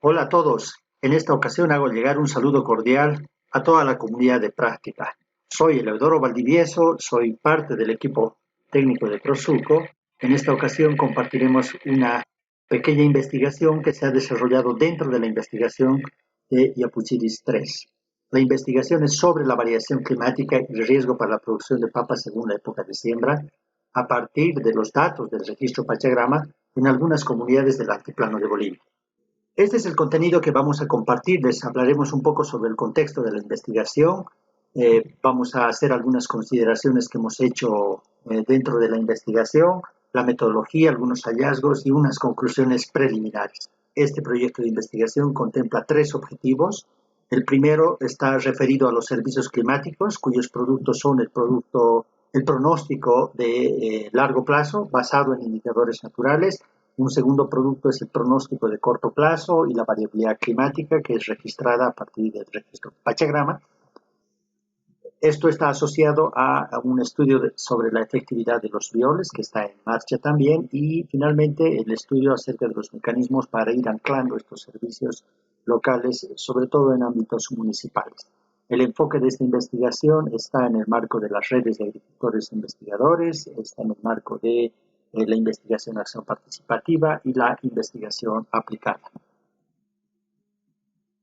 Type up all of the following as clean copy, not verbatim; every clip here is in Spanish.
Hola a todos. En esta ocasión hago llegar un saludo cordial a toda la comunidad de práctica. Soy Eleodoro Valdivieso, soy parte del equipo técnico de Prosuco. En esta ocasión compartiremos una pequeña investigación que se ha desarrollado dentro de la investigación de Yapuchiris 3. La investigación es sobre la variación climática y el riesgo para la producción de papas según la época de siembra, a partir de los datos del registro Pachagrama en algunas comunidades del altiplano de Bolivia. Este es el contenido que vamos a compartir. Les hablaremos un poco sobre el contexto de la investigación. Vamos a hacer algunas consideraciones que hemos hecho dentro de la investigación, la metodología, algunos hallazgos y unas conclusiones preliminares. Este proyecto de investigación contempla tres objetivos. El primero está referido a los servicios climáticos, cuyos productos son el pronóstico de largo plazo basado en indicadores naturales. Un segundo producto es el pronóstico de corto plazo y la variabilidad climática, que es registrada a partir del registro Pachagrama. Esto está asociado a un estudio sobre la efectividad de los violes, que está en marcha también, y finalmente el estudio acerca de los mecanismos para ir anclando estos servicios locales, sobre todo en ámbitos municipales. El enfoque de esta investigación está en el marco de las redes de agricultores e investigadores, está en el marco de la investigación de acción participativa y la investigación aplicada.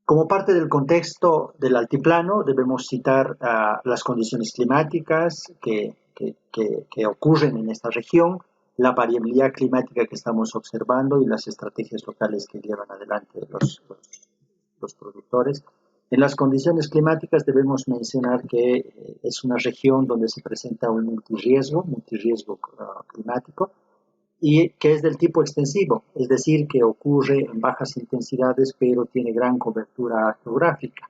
Como parte del contexto del altiplano, debemos citar las condiciones climáticas que ocurren en esta región, la variabilidad climática que estamos observando y las estrategias locales que llevan adelante los productores. En las condiciones climáticas debemos mencionar que es una región donde se presenta un multirriesgo climático, y que es del tipo extensivo, es decir, que ocurre en bajas intensidades, pero tiene gran cobertura geográfica.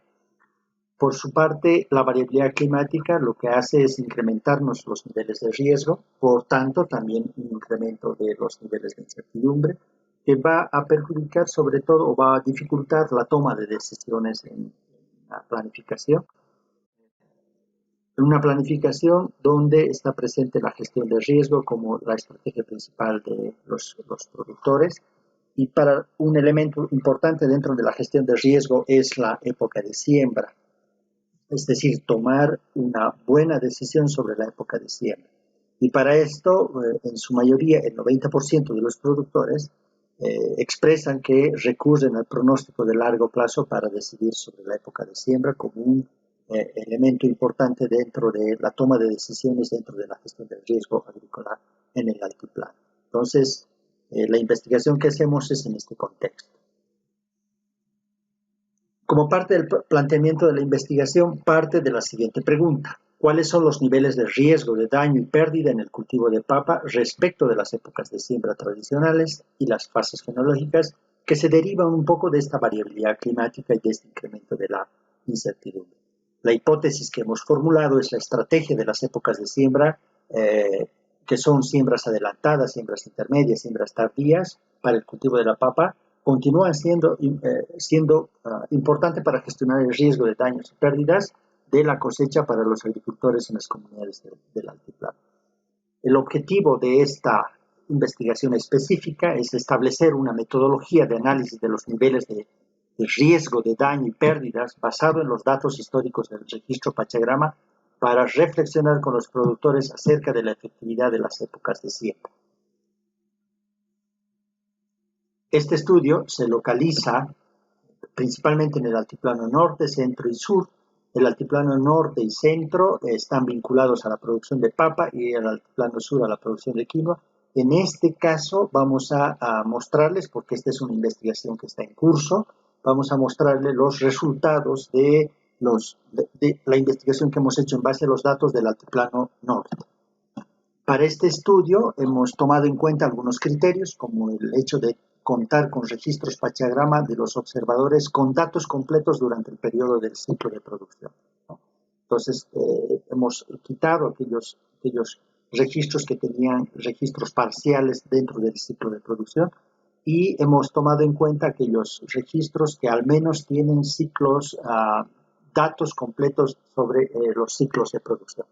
Por su parte, la variabilidad climática lo que hace es incrementarnos los niveles de riesgo, por tanto, también un incremento de los niveles de incertidumbre, que va a perjudicar sobre todo o va a dificultar la toma de decisiones en la planificación. Una planificación donde está presente la gestión de riesgo como la estrategia principal de los productores. Y para un elemento importante dentro de la gestión de riesgo es la época de siembra, es decir, tomar una buena decisión sobre la época de siembra. Y para esto, en su mayoría, el 90% de los productores expresan que recurren al pronóstico de largo plazo para decidir sobre la época de siembra como un elemento importante dentro de la toma de decisiones dentro de la gestión del riesgo agrícola en el altiplano. Entonces, la investigación que hacemos es en este contexto. Como parte del planteamiento de la investigación, parte de la siguiente pregunta: ¿cuáles son los niveles de riesgo de daño y pérdida en el cultivo de papa respecto de las épocas de siembra tradicionales y las fases fenológicas que se derivan un poco de esta variabilidad climática y de este incremento de la incertidumbre? La hipótesis que hemos formulado es la estrategia de las épocas de siembra, que son siembras adelantadas, siembras intermedias, siembras tardías para el cultivo de la papa, continúan siendo importante para gestionar el riesgo de daños y pérdidas de la cosecha para los agricultores en las comunidades del altiplano. El objetivo de esta investigación específica es establecer una metodología de análisis de los niveles de riesgo de daño y pérdidas basado en los datos históricos del registro Pachagrama para reflexionar con los productores acerca de la efectividad de las épocas de siembra. Este estudio se localiza principalmente en el altiplano norte, centro y sur. El altiplano norte y centro están vinculados a la producción de papa y el altiplano sur a la producción de quinoa. En este caso vamos a mostrarles, porque esta es una investigación que está en curso, vamos a mostrarles los resultados de la investigación que hemos hecho en base a los datos del altiplano norte. Para este estudio hemos tomado en cuenta algunos criterios, como el hecho de contar con registros Pachagrama de los observadores con datos completos durante el periodo del ciclo de producción, ¿no? Entonces, hemos quitado aquellos registros que tenían registros parciales dentro del ciclo de producción y hemos tomado en cuenta aquellos registros que al menos tienen datos completos sobre los ciclos de producción.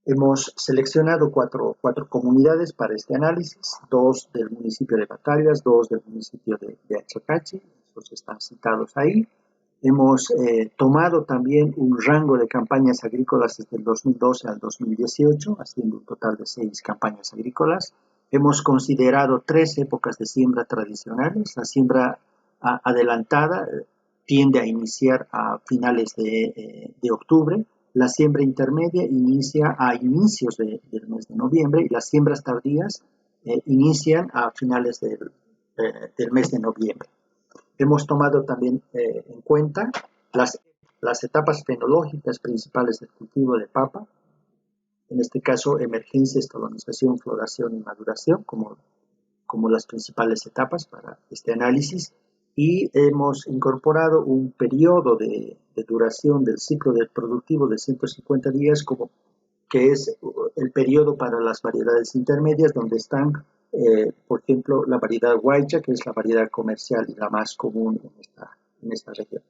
Hemos seleccionado cuatro comunidades para este análisis, dos del municipio de Batallas, dos del municipio de Achacachi, esos están citados ahí. Hemos tomado también un rango de campañas agrícolas desde el 2012 al 2018, haciendo un total de 6 campañas agrícolas. Hemos considerado 3 épocas de siembra tradicionales. La siembra adelantada tiende a iniciar a finales de octubre. La siembra intermedia inicia a inicios del mes de noviembre y las siembras tardías inician a finales del mes de noviembre. Hemos tomado también en cuenta las etapas fenológicas principales del cultivo de papa, en este caso emergencia, estolonización, floración y maduración como las principales etapas para este análisis, y hemos incorporado un periodo de duración del ciclo del productivo de 150 días que es el periodo para las variedades intermedias, donde están, por ejemplo, la variedad Guaycha, que es la variedad comercial y la más común en esta región.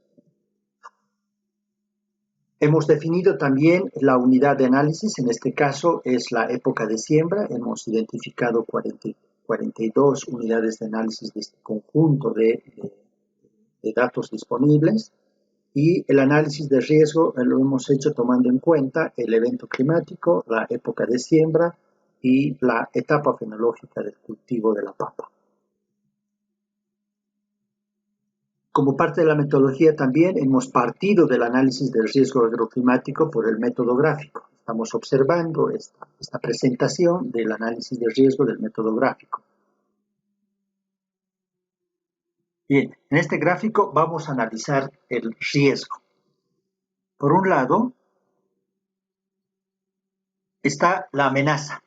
Hemos definido también la unidad de análisis, en este caso es la época de siembra. Hemos identificado 42 unidades de análisis de este conjunto de datos disponibles, y el análisis de riesgo lo hemos hecho tomando en cuenta el evento climático, la época de siembra y la etapa fenológica del cultivo de la papa. Como parte de la metodología también hemos partido del análisis del riesgo agroclimático por el método gráfico. Estamos observando esta presentación del análisis de riesgo del método gráfico. Bien, en este gráfico vamos a analizar el riesgo. Por un lado, está la amenaza.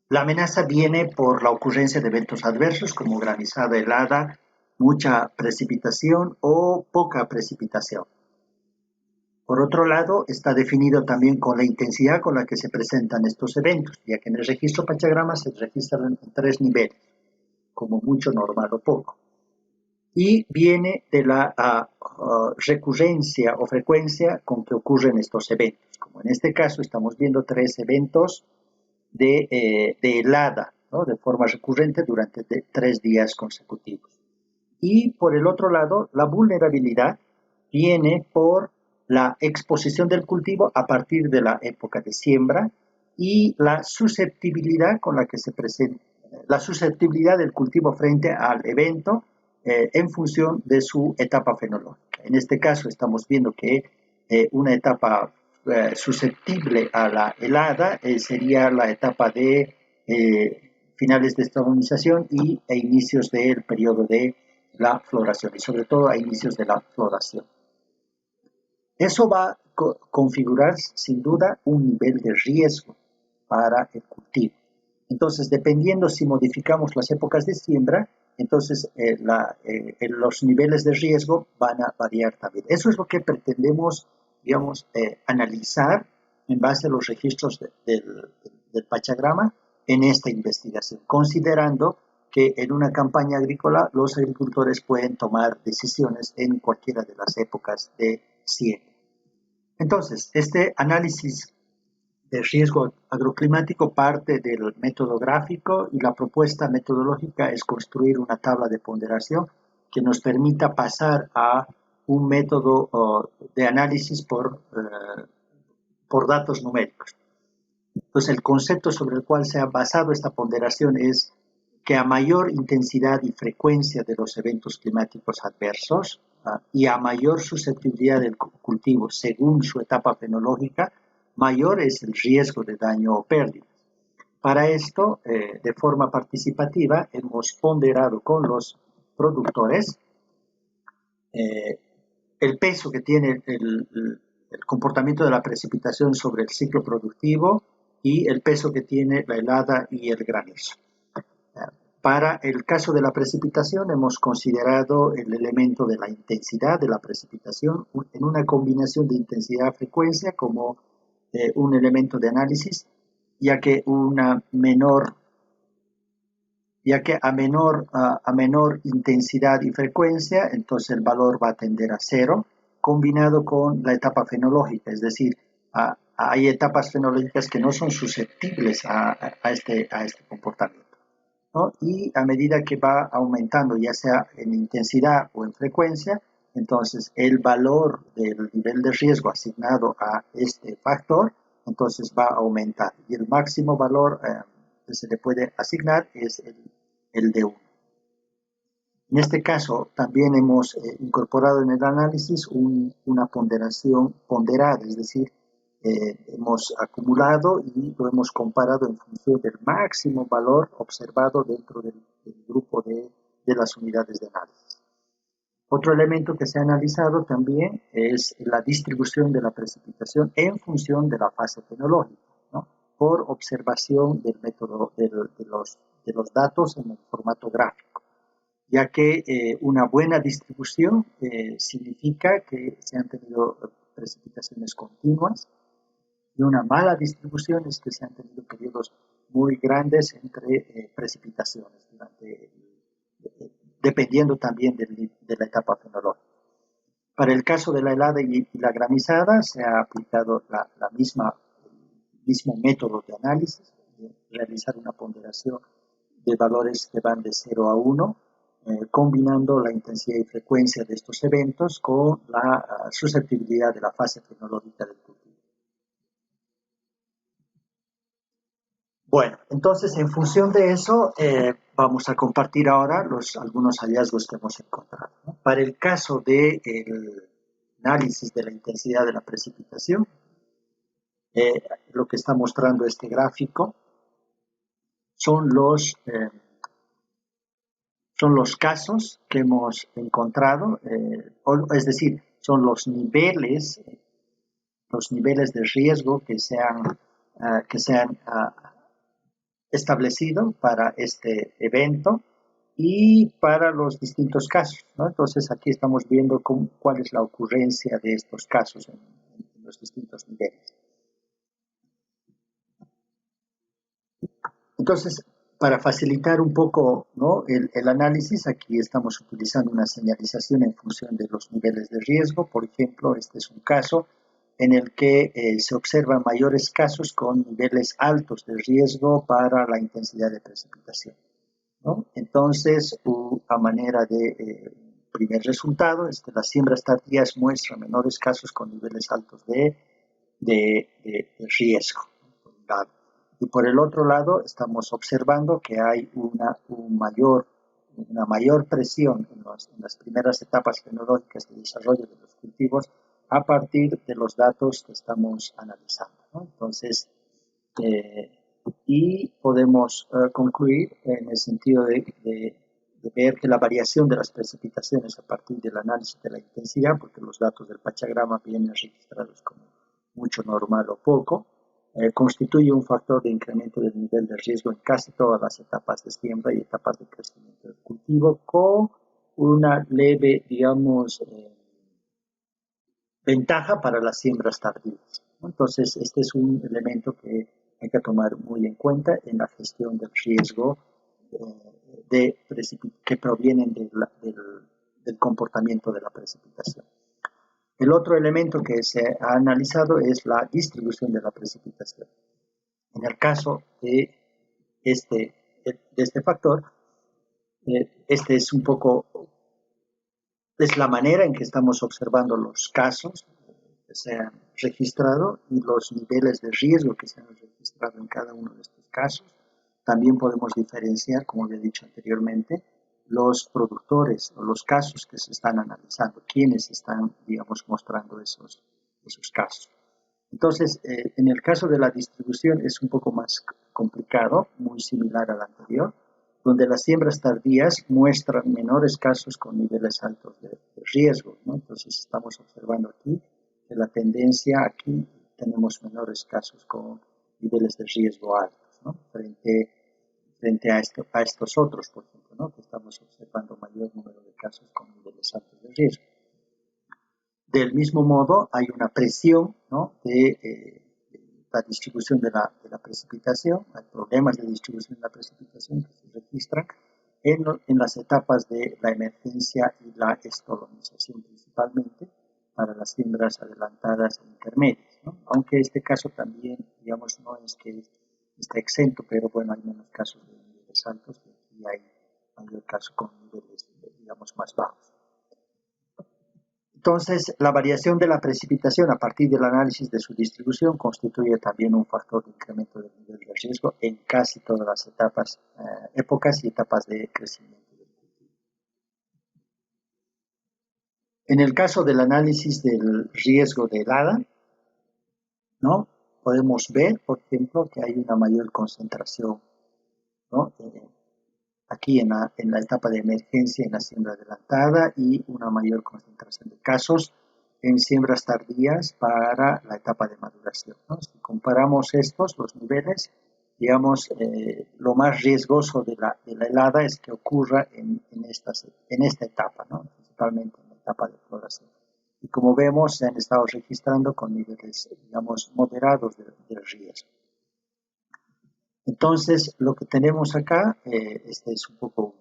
La amenaza viene por la ocurrencia de eventos adversos como granizada, helada, mucha precipitación o poca precipitación. Por otro lado, está definido también con la intensidad con la que se presentan estos eventos, ya que en el registro Pachagrama se registran en 3 niveles, como mucho, normal o poco. Y viene de la recurrencia o frecuencia con que ocurren estos eventos. Como en este caso estamos viendo 3 eventos de helada, ¿no?, de forma recurrente durante 3 días consecutivos. Y por el otro lado, la vulnerabilidad viene por la exposición del cultivo a partir de la época de siembra y la susceptibilidad con la que se presenta, la susceptibilidad del cultivo frente al evento en función de su etapa fenológica. En este caso estamos viendo que una etapa susceptible a la helada sería la etapa de finales de estabilización e inicios del periodo de la floración, y sobre todo a inicios de la floración. Eso va a configurar sin duda un nivel de riesgo para el cultivo. Entonces, dependiendo si modificamos las épocas de siembra, entonces los niveles de riesgo van a variar también. Eso es lo que pretendemos, digamos, analizar en base a los registros del Pachagrama en esta investigación, considerando que en una campaña agrícola los agricultores pueden tomar decisiones en cualquiera de las épocas de siembra. Entonces, este análisis de riesgo agroclimático parte del método gráfico, y la propuesta metodológica es construir una tabla de ponderación que nos permita pasar a un método de análisis por datos numéricos. Entonces, el concepto sobre el cual se ha basado esta ponderación es que a mayor intensidad y frecuencia de los eventos climáticos adversos y a mayor susceptibilidad del cultivo según su etapa fenológica, mayor es el riesgo de daño o pérdida. Para esto, de forma participativa, hemos ponderado con los productores el peso que tiene el comportamiento de la precipitación sobre el ciclo productivo y el peso que tiene la helada y el granizo. Para el caso de la precipitación hemos considerado el elemento de la intensidad de la precipitación en una combinación de intensidad-frecuencia como un elemento de análisis, ya que a menor intensidad y frecuencia, entonces el valor va a tender a 0, combinado con la etapa fenológica, es decir, a hay etapas fenológicas que no son susceptibles a este comportamiento, ¿no? Y a medida que va aumentando, ya sea en intensidad o en frecuencia, entonces el valor del nivel de riesgo asignado a este factor, entonces va a aumentar. Y el máximo valor que se le puede asignar es el de 1. En este caso, también hemos incorporado en el análisis una ponderación ponderada, es decir, hemos acumulado y lo hemos comparado en función del máximo valor observado dentro del grupo de las unidades de análisis. Otro elemento que se ha analizado también es la distribución de la precipitación en función de la fase fenológica, ¿no? Por observación del método de los datos en el formato gráfico, ya que una buena distribución significa que se han tenido precipitaciones continuas, y una mala distribución es que se han tenido periodos muy grandes entre precipitaciones, dependiendo también de la etapa fenológica. Para el caso de la helada y la granizada se ha aplicado el mismo método de análisis, de realizar una ponderación de valores que van de 0 a 1, combinando la intensidad y frecuencia de estos eventos con la susceptibilidad de la fase fenológica del cultivo. Bueno, entonces en función de eso vamos a compartir ahora algunos hallazgos que hemos encontrado, ¿no? Para el caso del análisis de la intensidad de la precipitación, lo que está mostrando este gráfico son los casos que hemos encontrado, es decir, son los niveles de riesgo que se han establecido para este evento y para los distintos casos, ¿no? Entonces aquí estamos viendo cuál es la ocurrencia de estos casos en los distintos niveles. Entonces, para facilitar un poco, ¿no?, el análisis, aquí estamos utilizando una señalización en función de los niveles de riesgo. Por ejemplo, este es un caso en el que se observan mayores casos con niveles altos de riesgo para la intensidad de precipitación, ¿no? Entonces, a manera de primer resultado, las siembras tardías muestran menores casos con niveles altos de riesgo, por un lado. Y por el otro lado, estamos observando que hay una mayor presión en las primeras etapas fenológicas de desarrollo de los cultivos a partir de los datos que estamos analizando, ¿no? Entonces, y podemos concluir en el sentido de ver que la variación de las precipitaciones a partir del análisis de la intensidad, porque los datos del pachagrama vienen registrados como mucho, normal o poco, constituye un factor de incremento del nivel de riesgo en casi todas las etapas de siembra y etapas de crecimiento del cultivo, con una leve, digamos, ventaja para las siembras tardías. Entonces, este es un elemento que hay que tomar muy en cuenta en la gestión del riesgo que provienen del comportamiento de la precipitación. El otro elemento que se ha analizado es la distribución de la precipitación. En el caso de este factor, este es un poco, es la manera en que estamos observando los casos que se han registrado y los niveles de riesgo que se han registrado en cada uno de estos casos. También podemos diferenciar, como había dicho anteriormente, los productores o los casos que se están analizando, quienes están, digamos, mostrando esos casos. Entonces, en el caso de la distribución es un poco más complicado, muy similar al anterior, donde las siembras tardías muestran menores casos con niveles altos de riesgo, ¿no? Entonces, estamos observando aquí que la tendencia, aquí tenemos menores casos con niveles de riesgo altos, ¿no?, frente a estos otros, por ejemplo, ¿no?, que estamos observando mayor número de casos con niveles altos de riesgo. Del mismo modo, hay una presión, ¿no?, de la distribución de la precipitación, hay problemas de distribución de la precipitación que se registran en las etapas de la emergencia y la estolonización principalmente para las siembras adelantadas e intermedias, ¿no? Aunque este caso también, digamos, no es que está exento, pero bueno, hay menos casos de niveles altos y aquí hay mayor caso con niveles, digamos, más bajos. Entonces, la variación de la precipitación a partir del análisis de su distribución constituye también un factor de incremento del nivel de riesgo en casi todas las épocas y etapas de crecimiento del cultivo. En el caso del análisis del riesgo de helada, ¿no? Podemos ver, por ejemplo, que hay una mayor concentración, ¿no? Aquí en la etapa de emergencia en la siembra adelantada y una mayor concentración de casos en siembras tardías para la etapa de maduración, ¿no? Si comparamos los niveles, digamos, lo más riesgoso de la helada es que ocurra en esta etapa, ¿no? Principalmente en la etapa de floración. Y como vemos, se han estado registrando con niveles, digamos, moderados de riesgo. Entonces, lo que tenemos acá, este es un poco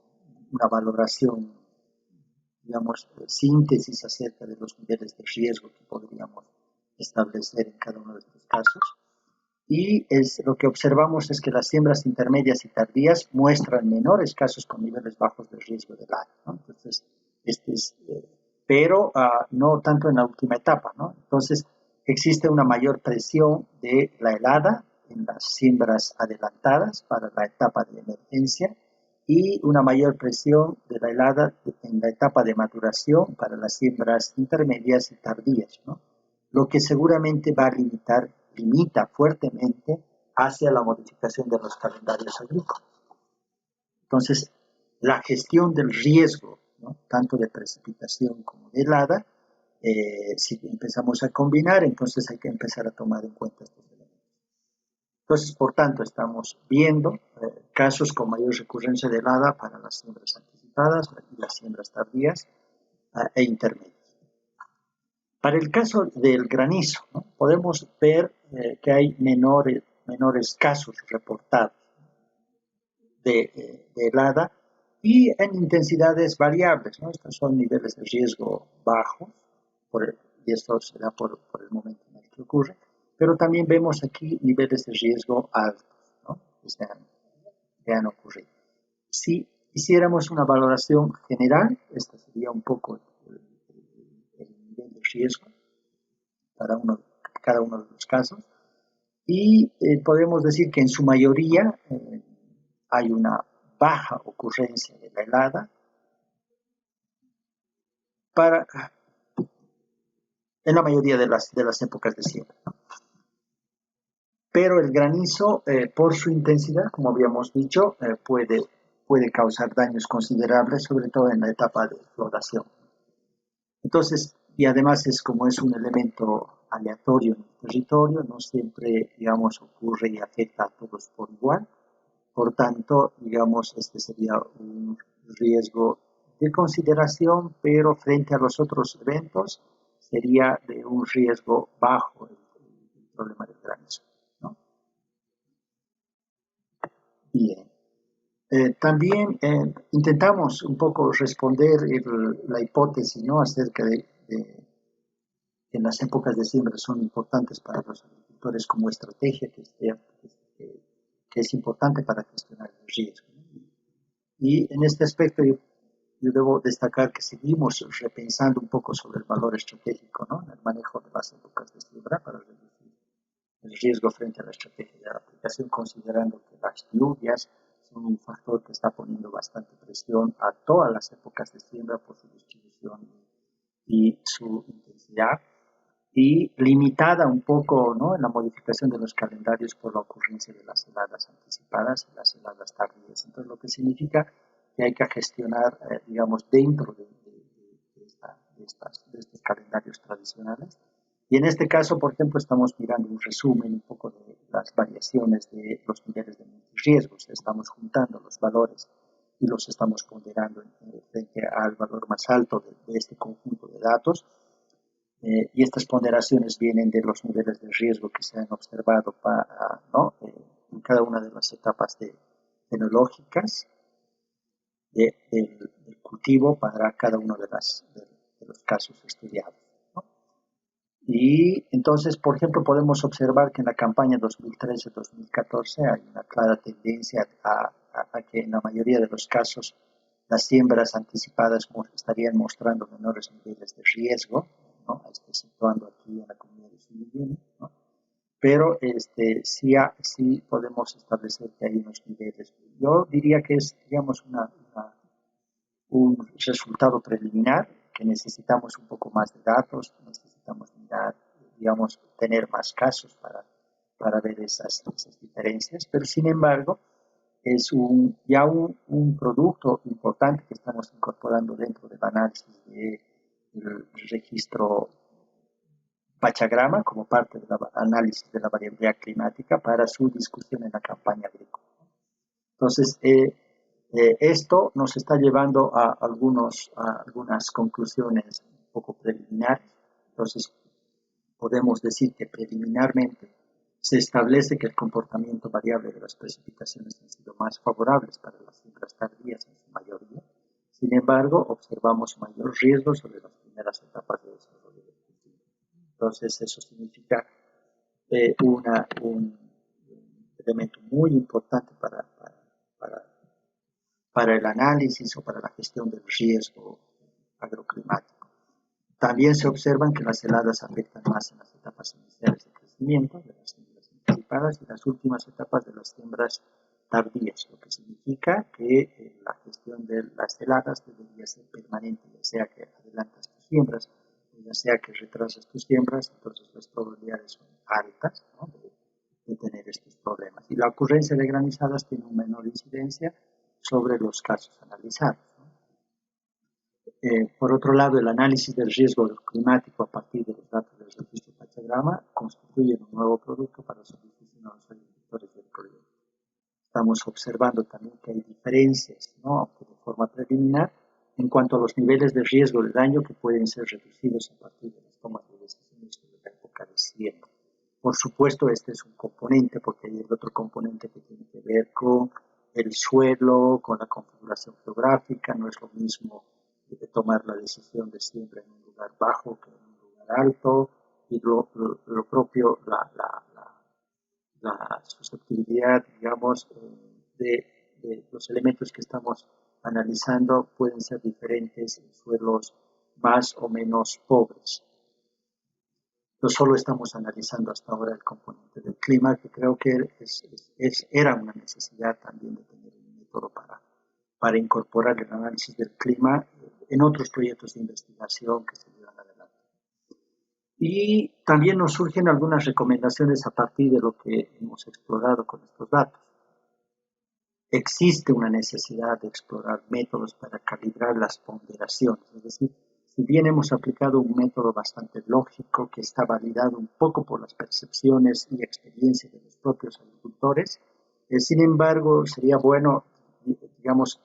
una valoración, digamos, síntesis acerca de los niveles de riesgo que podríamos establecer en cada uno de estos casos. Y lo que observamos es que las siembras intermedias y tardías muestran menores casos con niveles bajos de riesgo de helada, ¿no? Entonces, pero no tanto en la última etapa, ¿no? Entonces, existe una mayor presión de la helada en las siembras adelantadas para la etapa de emergencia y una mayor presión de la helada en la etapa de maduración para las siembras intermedias y tardías, ¿no? Lo que seguramente va a limita fuertemente hacia la modificación de los calendarios agrícolas. Entonces, la gestión del riesgo, ¿no? Tanto de precipitación como de helada, si empezamos a combinar, entonces hay que empezar a tomar en cuenta estos elementos. Entonces, por tanto, estamos viendo casos con mayor recurrencia de helada para las siembras anticipadas y las siembras tardías e intermedias. Para el caso del granizo, ¿no? Podemos ver que hay menores casos reportados de helada y en intensidades variables, ¿no? Estos son niveles de riesgo bajos, y esto se da por el momento en el que ocurre, pero también vemos aquí niveles de riesgo altos, ¿no? que han ocurrido. Si hiciéramos una valoración general, este sería un poco el nivel de riesgo para cada uno de los casos, y podemos decir que en su mayoría hay una baja ocurrencia de la helada en la mayoría de las épocas de siembra, ¿no? Pero el granizo, por su intensidad, como habíamos dicho, puede causar daños considerables, sobre todo en la etapa de floración. Entonces, y además como es un elemento aleatorio en el territorio, no siempre, digamos, ocurre y afecta a todos por igual. Por tanto, digamos, este sería un riesgo de consideración, pero frente a los otros eventos sería de un riesgo bajo el problema del granizo, ¿no? Bien. También intentamos un poco responder la hipótesis, ¿no? Acerca de que en las épocas de siembra son importantes para los agricultores como estrategia que es importante para gestionar el riesgo, ¿no? Y en este aspecto yo debo destacar que seguimos repensando un poco sobre el valor estratégico, ¿no? En el manejo de las épocas de siembra para reducir el riesgo frente a la estrategia de aplicación, considerando que las lluvias son un factor que está poniendo bastante presión a todas las épocas de siembra por su distribución y su intensidad, y limitada un poco, ¿no? En la modificación de los calendarios por la ocurrencia de las heladas anticipadas y las heladas tardías. Entonces, lo que significa que hay que gestionar, digamos, dentro de estos calendarios tradicionales. Y en este caso, por ejemplo, estamos mirando un resumen un poco de las variaciones de los niveles de multirriesgos. Estamos juntando los valores y los estamos ponderando frente al valor más alto de este conjunto de datos. Y estas ponderaciones vienen de los niveles de riesgo que se han observado ¿no? En cada una de las etapas fenológicas del cultivo para cada uno de los casos estudiados, ¿no? Y entonces, por ejemplo, podemos observar que en la campaña 2013-2014 hay una clara tendencia a que en la mayoría de los casos las siembras anticipadas estarían mostrando menores niveles de riesgo, ¿no? Situando aquí en la comunidad de Suyuyuni, ¿no? Pero sí podemos establecer que hay unos niveles. Yo diría que es, digamos, un resultado preliminar, que necesitamos un poco más de datos, necesitamos mirar, digamos, tener más casos para ver esas diferencias, pero sin embargo es un producto importante que estamos incorporando dentro del análisis del registro Pachagrama como parte del análisis de la variabilidad climática para su discusión en la campaña agrícola. Entonces, esto nos está llevando a algunas conclusiones un poco preliminares. Entonces, podemos decir que preliminarmente se establece que el comportamiento variable de las precipitaciones han sido más favorables para las siembras tardías en su mayoría. Sin embargo, observamos mayor riesgo sobre las primeras etapas de desarrollo del cultivo. Entonces, eso significa un elemento muy importante para el análisis o para la gestión del riesgo agroclimático. También se observan que las heladas afectan más en las etapas iniciales de crecimiento de las siembras anticipadas y las últimas etapas de las siembras tardías, lo que significa que la gestión de las heladas debería ser permanente, ya sea que adelantas tus siembras, ya sea que retrasas tus siembras, entonces las probabilidades son altas, ¿no?, de tener estos problemas. Y la ocurrencia de granizadas tiene una menor incidencia sobre los casos analizados. Por otro lado, el análisis del riesgo climático a partir de los datos del registro Pachagrama constituye un nuevo producto para los agricultores del proyecto. Estamos observando también que hay diferencias, ¿no?, aunque de forma preliminar, en cuanto a los niveles de riesgo de daño que pueden ser reducidos a partir de las tomas de decisiones sobre la época de siembra. Por supuesto, este es un componente, porque hay el otro componente que tiene que ver con el suelo, con la configuración geográfica. No es lo mismo de tomar la decisión de siembra en un lugar bajo que en un lugar alto, y lo propio, la susceptibilidad, digamos, de los elementos que estamos analizando pueden ser diferentes en suelos más o menos pobres. No solo estamos analizando hasta ahora el componente del clima, que creo que era una necesidad también de tener un método para incorporar el análisis del clima en otros proyectos de investigación que se llevan adelante. Y también nos surgen algunas recomendaciones a partir de lo que hemos explorado con estos datos. Existe una necesidad de explorar métodos para calibrar las ponderaciones, es decir, si bien hemos aplicado un método bastante lógico que está validado un poco por las percepciones y experiencias de los propios agricultores, sin embargo, sería bueno, digamos,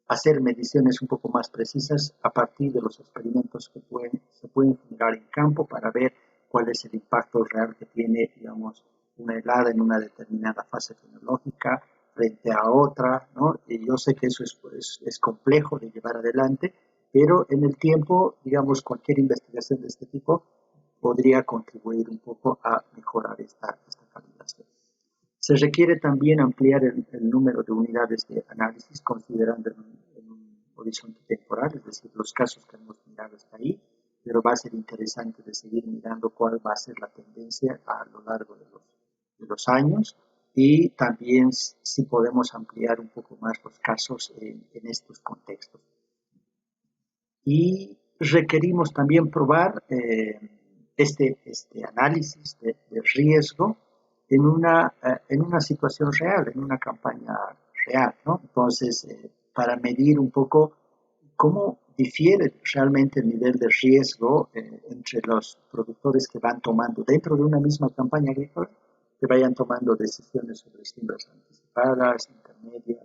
hacer mediciones un poco más precisas a partir de los experimentos que se pueden generar en campo para ver cuál es el impacto real que tiene, digamos, una helada en una determinada fase tecnológica frente a otra, ¿no? Y yo sé que eso es complejo de llevar adelante, pero en el tiempo, digamos, cualquier investigación de este tipo podría contribuir un poco a mejorar esta calibración. Se requiere también ampliar el número de unidades de análisis considerando en un horizonte temporal, es decir, los casos que hemos mirado hasta ahí, pero va a ser interesante de seguir mirando cuál va a ser la tendencia a lo largo de los años, y también si podemos ampliar un poco más los casos en estos contextos. Y requerimos también probar este análisis de riesgo en una situación real, en una campaña real, ¿no? Entonces, para medir un poco cómo difiere realmente el nivel de riesgo entre los productores que van tomando dentro de una misma campaña agrícola, que vayan tomando decisiones sobre siembras anticipadas, intermedias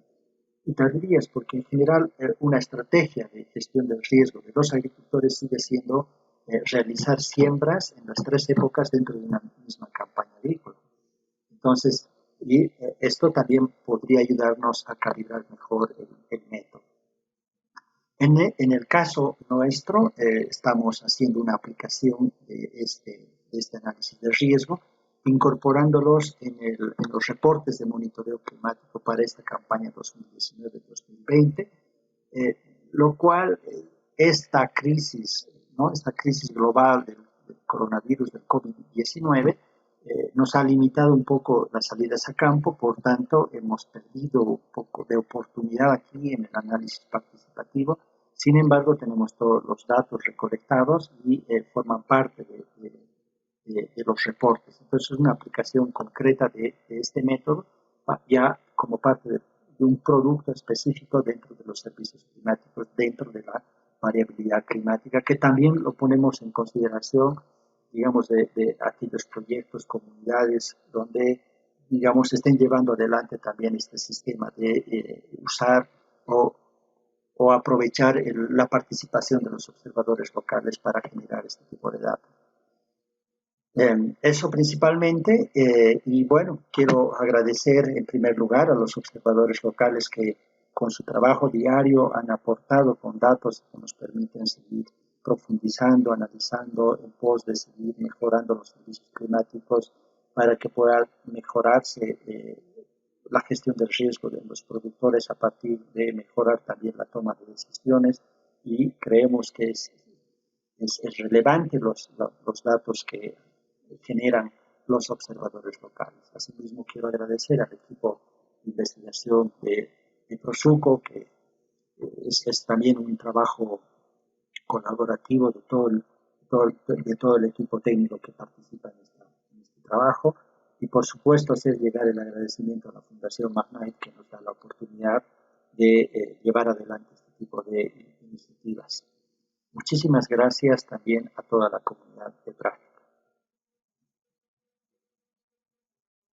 y tardías, porque en general una estrategia de gestión del riesgo de los agricultores sigue siendo realizar siembras en las 3 épocas dentro de una misma campaña agrícola. Entonces, esto también podría ayudarnos a calibrar mejor el método. En el caso nuestro, estamos haciendo una aplicación de este análisis de riesgo, incorporándolos en los reportes de monitoreo climático para esta campaña 2019-2020, lo cual esta crisis, ¿no? Esta crisis global del coronavirus, del COVID-19, nos ha limitado un poco las salidas a campo, por tanto hemos perdido un poco de oportunidad aquí en el análisis participativo. Sin embargo, tenemos todos los datos recolectados y forman parte de los reportes. Entonces, es una aplicación concreta de este método, ya como parte de un producto específico dentro de los servicios climáticos, dentro de la variabilidad climática, que también lo ponemos en consideración, digamos, de aquellos proyectos, comunidades, donde, digamos, estén llevando adelante también este sistema de usar o aprovechar la participación de los observadores locales para generar este tipo de datos. Eso principalmente, y bueno, quiero agradecer en primer lugar a los observadores locales que con su trabajo diario han aportado con datos que nos permiten seguir profundizando, analizando en pos de seguir mejorando los servicios climáticos para que pueda mejorarse la gestión del riesgo de los productores a partir de mejorar también la toma de decisiones, y creemos que es relevante los datos que generan los observadores locales. Asimismo, quiero agradecer al equipo de investigación de Prosuco, que es también un trabajo colaborativo de todo el equipo técnico que participa en este trabajo. Y por supuesto, hacer llegar el agradecimiento a la Fundación Magnite, que nos da la oportunidad de llevar adelante este tipo de iniciativas. Muchísimas gracias también a toda la comunidad